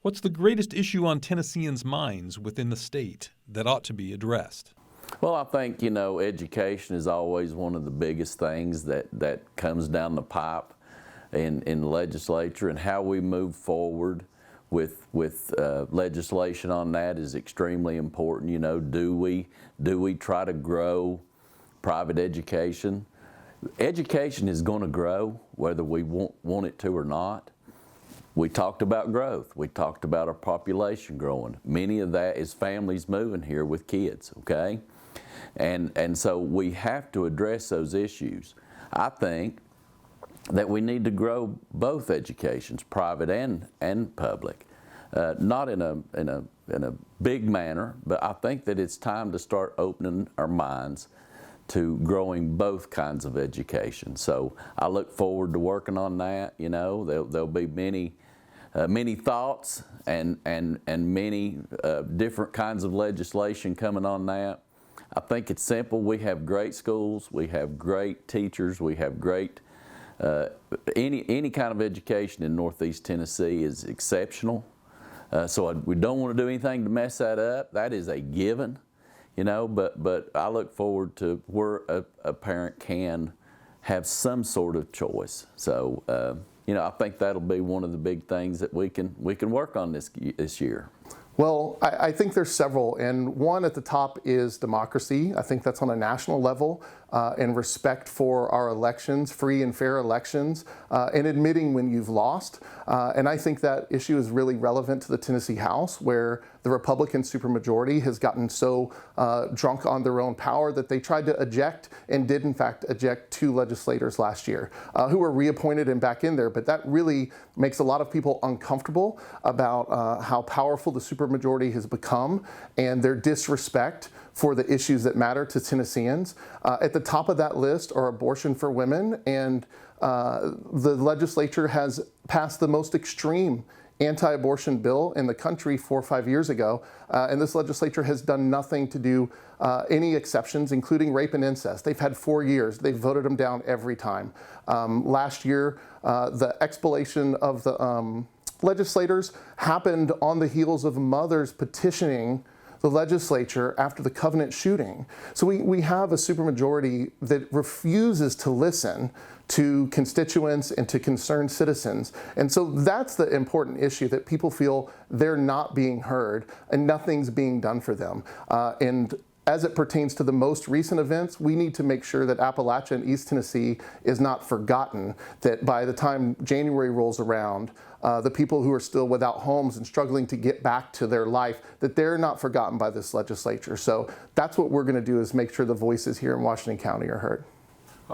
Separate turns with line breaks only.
What's the greatest issue on Tennesseans' minds within the state that ought to be addressed?
Well, I think, education is always one of the biggest things that comes down the pipe in the legislature, and how we move forward with legislation on that is extremely important. Do we try to grow private education? Education is going to grow whether we want it to or not. We talked about growth. We talked about our population growing. Many of that is families moving here with kids, okay? And so we have to address those issues. I think that we need to grow both educations, private and public. Not in a big manner, but I think that it's time to start opening our minds to growing both kinds of education. So I look forward to working on that. There'll be many thoughts and many different kinds of legislation coming on that. I think it's simple. We have great schools, we have great teachers, we have great, any kind of education in Northeast Tennessee is exceptional. So we don't want to do anything to mess that up. That is a given, but I look forward to where a parent can have some sort of choice. So, I think that'll be one of the big things that we can work on this year.
Well, I think there's several, and one at the top is democracy. I think that's on a national level, and respect for our elections, free and fair elections, and admitting when you've lost. And I think that issue is really relevant to the Tennessee House, where the Republican supermajority has gotten so drunk on their own power that they tried to eject, and did in fact eject, 2 legislators last year who were reappointed and back in there. But that really makes a lot of people uncomfortable about how powerful the supermajority has become and their disrespect for the issues that matter to Tennesseans. At the top of that list are abortion for women, and the legislature has passed the most extreme anti-abortion bill in the country 4 or 5 years ago, and this legislature has done nothing to do any exceptions, including rape and incest. They've had 4 years. They've voted them down every time. Last year, the expulsion of the legislators happened on the heels of mothers petitioning the legislature after the Covenant shooting. So we have a supermajority that refuses to listen to constituents and to concerned citizens. And so that's the important issue, that people feel they're not being heard and nothing's being done for them. And as it pertains to the most recent events, we need to make sure that Appalachia and East Tennessee is not forgotten, that by the time January rolls around, the people who are still without homes and struggling to get back to their life, that they're not forgotten by this legislature. So that's what we're going to do, is make sure the voices here in Washington County are heard.